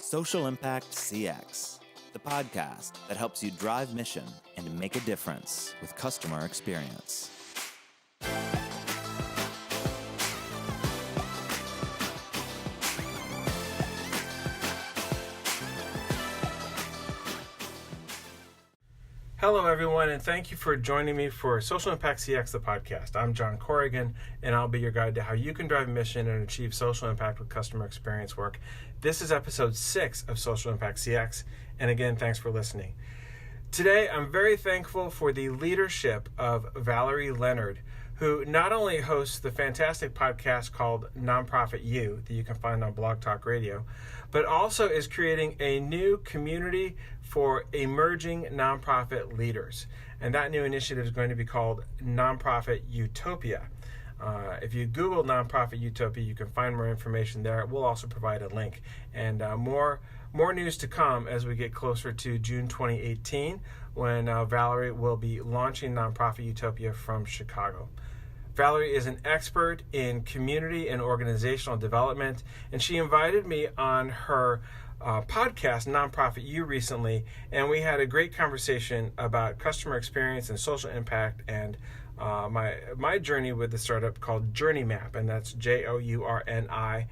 Social Impact CX, the podcast that helps you drive mission and make a difference with customer experience. Hello, everyone, and thank you for joining me for Social Impact CX, the podcast. I'm John Corrigan, and I'll be your guide to how you can drive mission and achieve social impact with customer experience work. This is episode 6 of Social Impact CX, and again, thanks for listening. Today, I'm very thankful for the leadership of Valerie Leonard, who not only hosts the fantastic podcast called NonprofitU that you can find on Blog Talk Radio, but also is creating a new community for emerging nonprofit leaders. And that new initiative is going to be called Nonprofit Utopia. If you Google Nonprofit Utopia, you can find more information there. We'll also provide a link. And more news to come as we get closer to June 2018, when Valerie will be launching Nonprofit Utopia from Chicago. Valerie is an expert in community and organizational development, and she invited me on her podcast, NonprofitU, recently, and we had a great conversation about customer experience and social impact and my journey with the startup called Journey Map, and that's JOURNIMAP,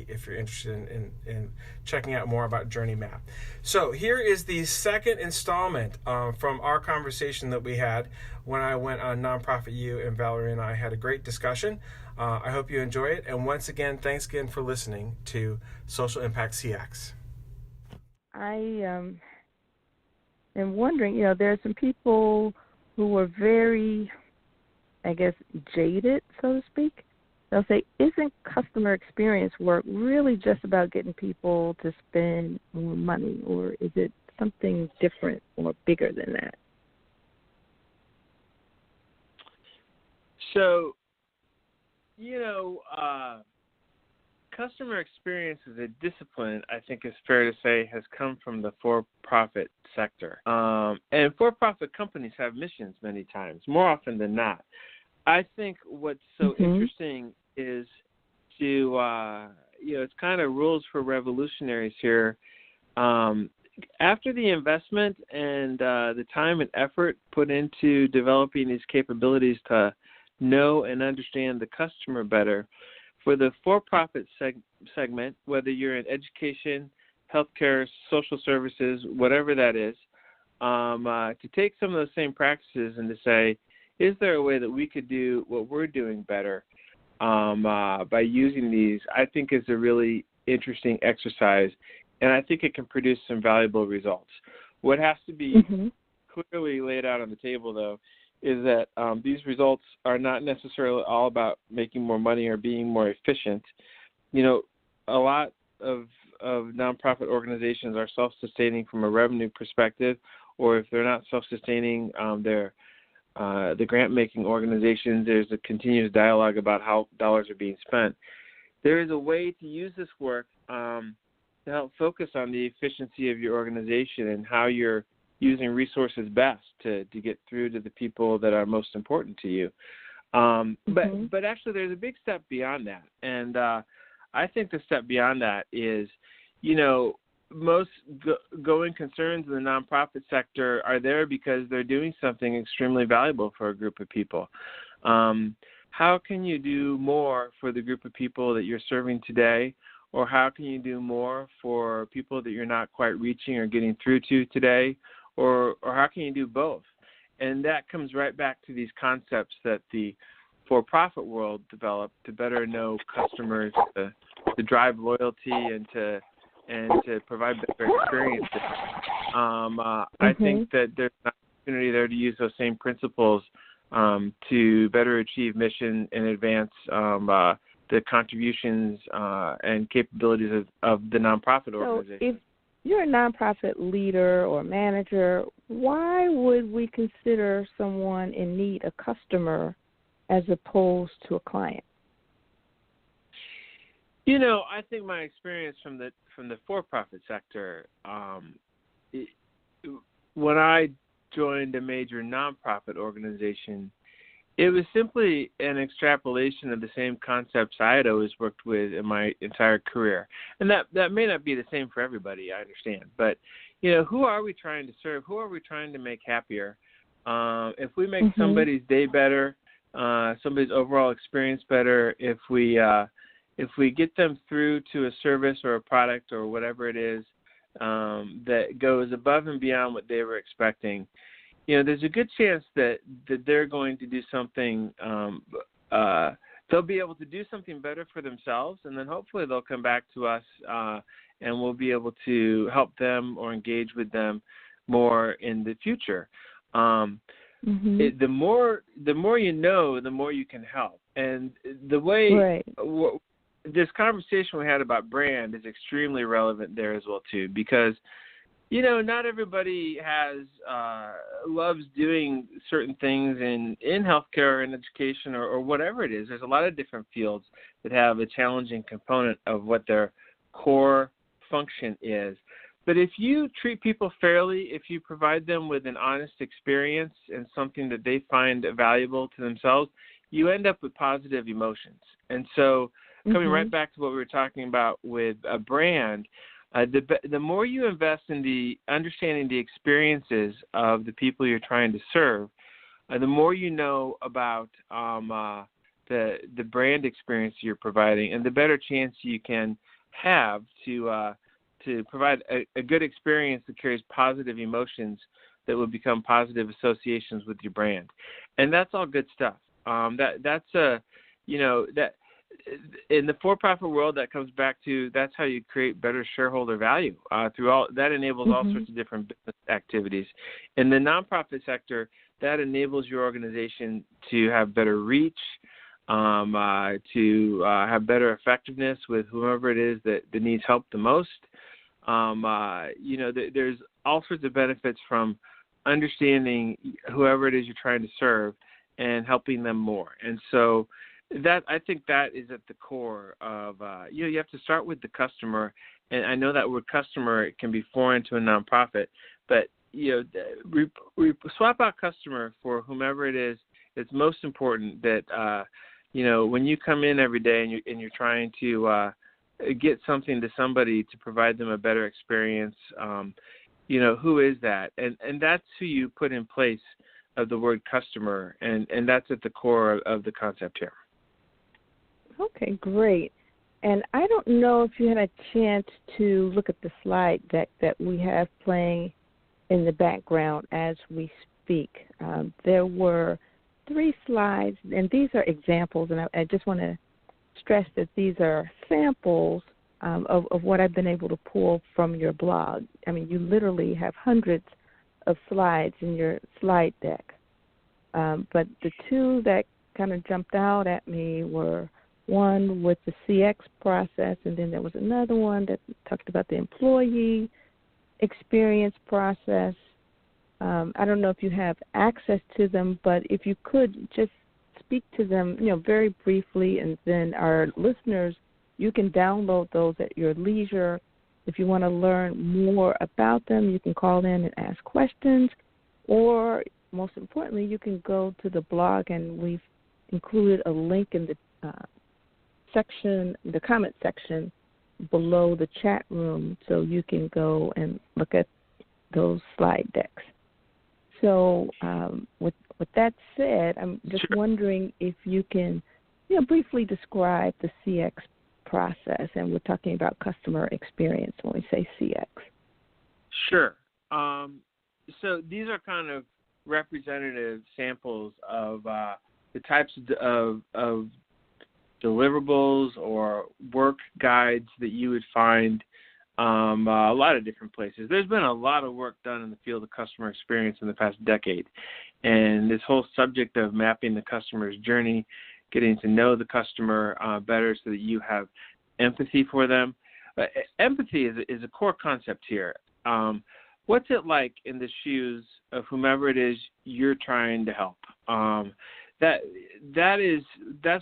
if you're interested in checking out more about Journey Map. So here is the second installment from our conversation that we had when I went on NonprofitU, and Valerie and I had a great discussion. I hope you enjoy it, and once again, thanks again for listening to Social Impact CX. I am wondering, there are some people who were very, jaded, so to speak. They'll say, isn't customer experience work really just about getting people to spend more money, or is it something different or bigger than that? So, customer experience as a discipline, I think is fair to say, has come from the for-profit sector. And for-profit companies have missions many times, more often than not. I think what's so interesting is to, it's kind of rules for revolutionaries here. After the investment and the time and effort put into developing these capabilities to know and understand the customer better, for the for-profit segment, whether you're in education, healthcare, social services, whatever that is, to take some of those same practices and to say, is there a way that we could do what we're doing better by using these, I think is a really interesting exercise, and I think it can produce some valuable results. What has to be clearly laid out on the table, though, is that these results are not necessarily all about making more money or being more efficient. A lot of nonprofit organizations are self-sustaining from a revenue perspective, or if they're not self-sustaining, they're the grant-making organizations. There's a continuous dialogue about how dollars are being spent. There is a way to use this work to help focus on the efficiency of your organization and how you're using resources best to get through to the people that are most important to you. But actually there's a big step beyond that. And I think the step beyond that is, most going concerns in the nonprofit sector are there because they're doing something extremely valuable for a group of people. How can you do more for the group of people that you're serving today? Or how can you do more for people that you're not quite reaching or getting through to today? Or how can you do both? And that comes right back to these concepts that the for-profit world developed to better know customers, to drive loyalty, and to provide better experiences. I think that there's an opportunity there to use those same principles to better achieve mission and advance the contributions and capabilities of the nonprofit organization. So if you're a nonprofit leader or manager, why would we consider someone in need a customer as opposed to a client? I think my experience from the for-profit sector, when I joined a major nonprofit organization, It was simply an extrapolation of the same concepts I had always worked with in my entire career. And that may not be the same for everybody, I understand. But, who are we trying to serve? Who are we trying to make happier? If we make somebody's day better, somebody's overall experience better, if we get them through to a service or a product or whatever it is that goes above and beyond what they were expecting, there's a good chance that they're going to do something, they'll be able to do something better for themselves, and then hopefully they'll come back to us and we'll be able to help them or engage with them more in the future. The more you know, the more you can help. And the way this conversation we had about brand is extremely relevant there as well, too, because not everybody loves doing certain things in healthcare and education or whatever it is. There's a lot of different fields that have a challenging component of what their core function is. But if you treat people fairly, if you provide them with an honest experience and something that they find valuable to themselves, you end up with positive emotions. And so coming right back to what we were talking about with a brand, the more you invest in the understanding the experiences of the people you're trying to serve, the more you know about the brand experience you're providing, and the better chance you can have to provide a good experience that carries positive emotions that will become positive associations with your brand. And that's all good stuff. That in the for-profit world, that comes back to that's how you create better shareholder value through all that enables all sorts of different business activities. In the nonprofit sector, that enables your organization to have better reach, to have better effectiveness with whoever it is that needs help the most. There's all sorts of benefits from understanding whoever it is you're trying to serve and helping them more. And so I think that is at the core of, you have to start with the customer. And I know that word customer can be foreign to a nonprofit, but, we swap out customer for whomever it is. It's most important that, when you come in every day and you're trying to get something to somebody to provide them a better experience, who is that? And that's who you put in place of the word customer, and that's at the core of the concept here. Okay, great. And I don't know if you had a chance to look at the slide deck that we have playing in the background as we speak. There were 3 slides, and these are examples, and I just want to stress that these are samples of what I've been able to pull from your blog. I mean, you literally have hundreds of slides in your slide deck. But the 2 that kind of jumped out at me were one with the CX process, and then there was another one that talked about the employee experience process. I don't know if you have access to them, but if you could just speak to them, very briefly, and then our listeners, you can download those at your leisure. If you want to learn more about them, you can call in and ask questions, or most importantly, you can go to the blog, and we've included a link in the comment section below the chat room, so you can go and look at those slide decks. So with that said, I'm just wondering if you can briefly describe the CX process, and we're talking about customer experience when we say CX. Sure. So these are kind of representative samples of the types of deliverables or work guides that you would find a lot of different places. There's been a lot of work done in the field of customer experience in the past decade. And this whole subject of mapping the customer's journey, getting to know the customer better so that you have empathy for them. Empathy is a core concept here. What's it like in the shoes of whomever it is you're trying to help? That's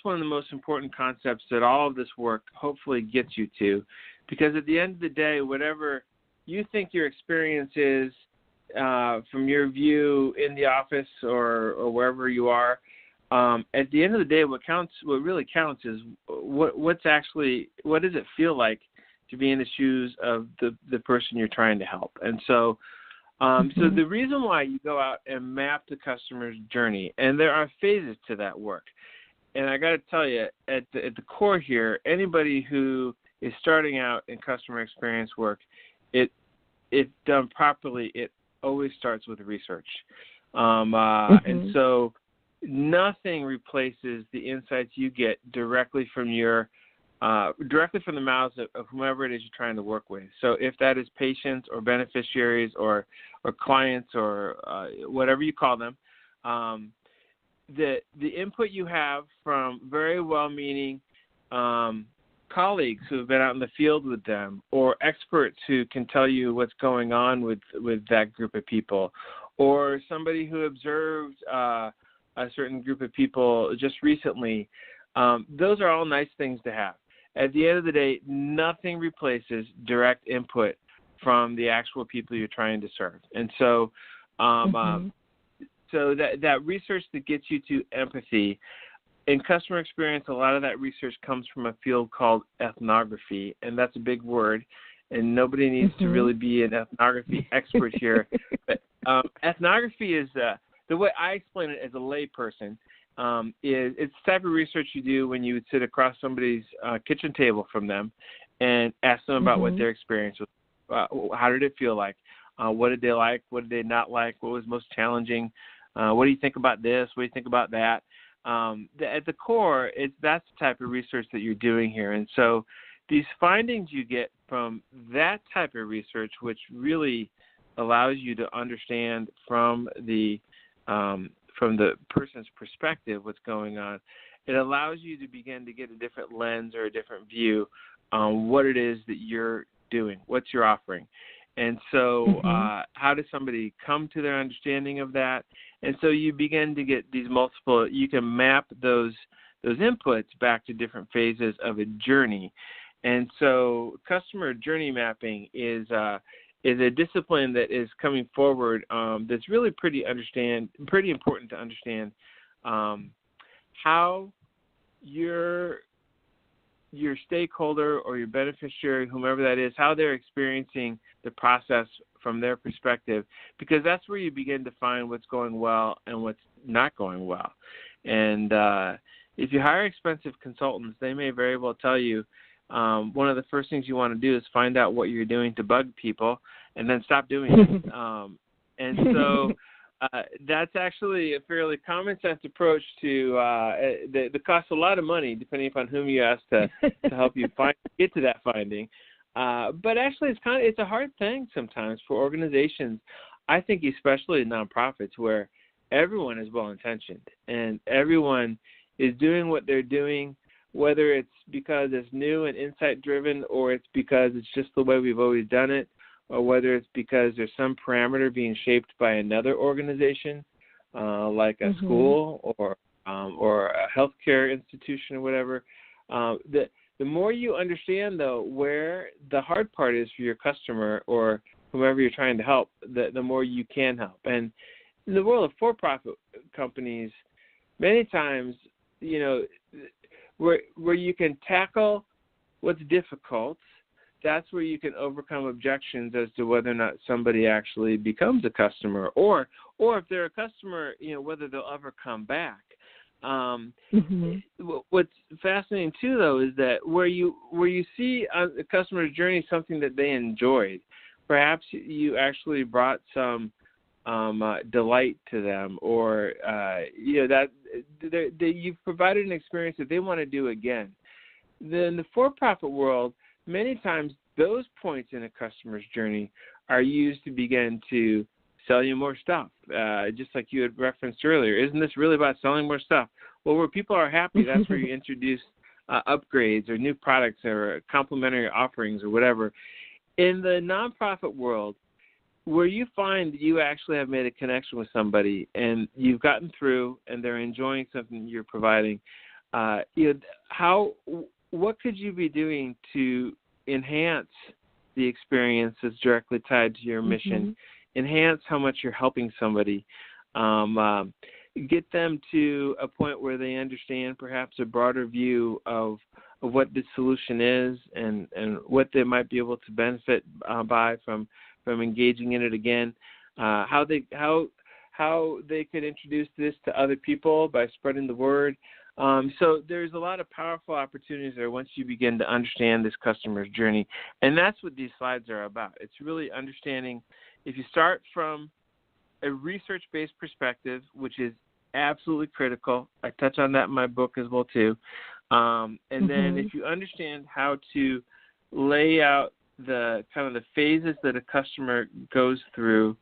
one of the most important concepts that all of this work hopefully gets you to, because at the end of the day, whatever you think your experience is from your view in the office or wherever you are, at the end of the day, what really counts is what does it feel like to be in the shoes of the person you're trying to help. And so, so the reason why you go out and map the customer's journey, and there are phases to that work. And I got to tell you, at the core here, anybody who is starting out in customer experience work, it done properly, it always starts with research. And so nothing replaces the insights you get directly from the mouths of whomever it is you're trying to work with. So if that is patients or beneficiaries or clients or whatever you call them, the input you have from very well-meaning colleagues who have been out in the field with them, or experts who can tell you what's going on with that group of people, or somebody who observed a certain group of people just recently, those are all nice things to have. At the end of the day, nothing replaces direct input from the actual people you're trying to serve. And so so that research that gets you to empathy, in customer experience, a lot of that research comes from a field called ethnography, and that's a big word, and nobody needs to really be an ethnography expert here. But ethnography is, the way I explain it as a layperson, is it's the type of research you do when you would sit across somebody's kitchen table from them and ask them about what their experience was. How did it feel like? What did they like? What did they not like? What was most challenging? What do you think about this? What do you think about that? At the core, that's the type of research that you're doing here. And so these findings you get from that type of research, which really allows you to understand from the person's perspective what's going on, it allows you to begin to get a different lens or a different view on what it is that you're doing, what's your offering. And so how does somebody come to their understanding of that? And so you begin to get these multiple, you can map those inputs back to different phases of a journey. And so customer journey mapping is a discipline that is coming forward that's really pretty important to understand how your stakeholder or your beneficiary, whomever that is, how they're experiencing the process from their perspective, because that's where you begin to find what's going well and what's not going well. And if you hire expensive consultants, they may very well tell you one of the first things you want to do is find out what you're doing to bug people and then stop doing it. And so that's actually a fairly common sense approach to that costs a lot of money, depending upon whom you ask to help you get to that finding. But actually, it's a hard thing sometimes for organizations. I think especially nonprofits, where everyone is well intentioned and everyone is doing what they're doing, whether it's because it's new and insight driven, or it's because it's just the way we've always done it, or whether it's because there's some parameter being shaped by another organization, like a school or a healthcare institution or whatever. The more you understand, though, where the hard part is for your customer or whomever you're trying to help, the more you can help. And in the world of for-profit companies, many times, where you can tackle what's difficult, that's where you can overcome objections as to whether or not somebody actually becomes a customer, or if they're a customer, whether they'll ever come back. What's fascinating too, though, is that where you see on the customer's journey something that they enjoyed, perhaps you actually brought some delight to them, or that you've provided an experience that they want to do again. In the for-profit world, many times those points in a customer's journey are used to begin to sell you more stuff, just like you had referenced earlier. Isn't this really about selling more stuff? Well, where people are happy, that's where you introduce upgrades or new products or complementary offerings or whatever. In the nonprofit world, where you find that you actually have made a connection with somebody and you've gotten through and they're enjoying something you're providing, what could you be doing to enhance the experience that's directly tied to your mission, enhance how much you're helping somebody? get them to a point where they understand perhaps a broader view of what the solution is and what they might be able to benefit by from engaging in it again, how they could introduce this to other people by spreading the word. So there's a lot of powerful opportunities there once you begin to understand this customer's journey. And that's what these slides are about. It's really understanding, if you start from a research-based perspective, which is absolutely critical. I touch on that in my book as well, too. And then if you understand how to lay out the kind of the phases that a customer goes through,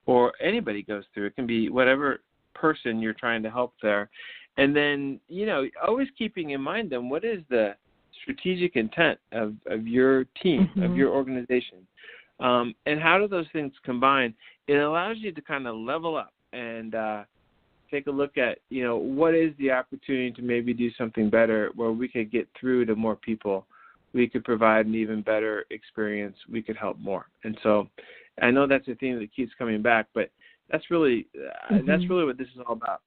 or anybody goes through, it can be whatever person you're trying to help there. And then, always keeping in mind then, what is the strategic intent of your team, of your organization? And how do those things combine? It allows you to kind of level up and take a look at, what is the opportunity to maybe do something better where we could get through to more people. We could provide an even better experience. We could help more. And so I know that's a theme that keeps coming back, but that's really what this is all about.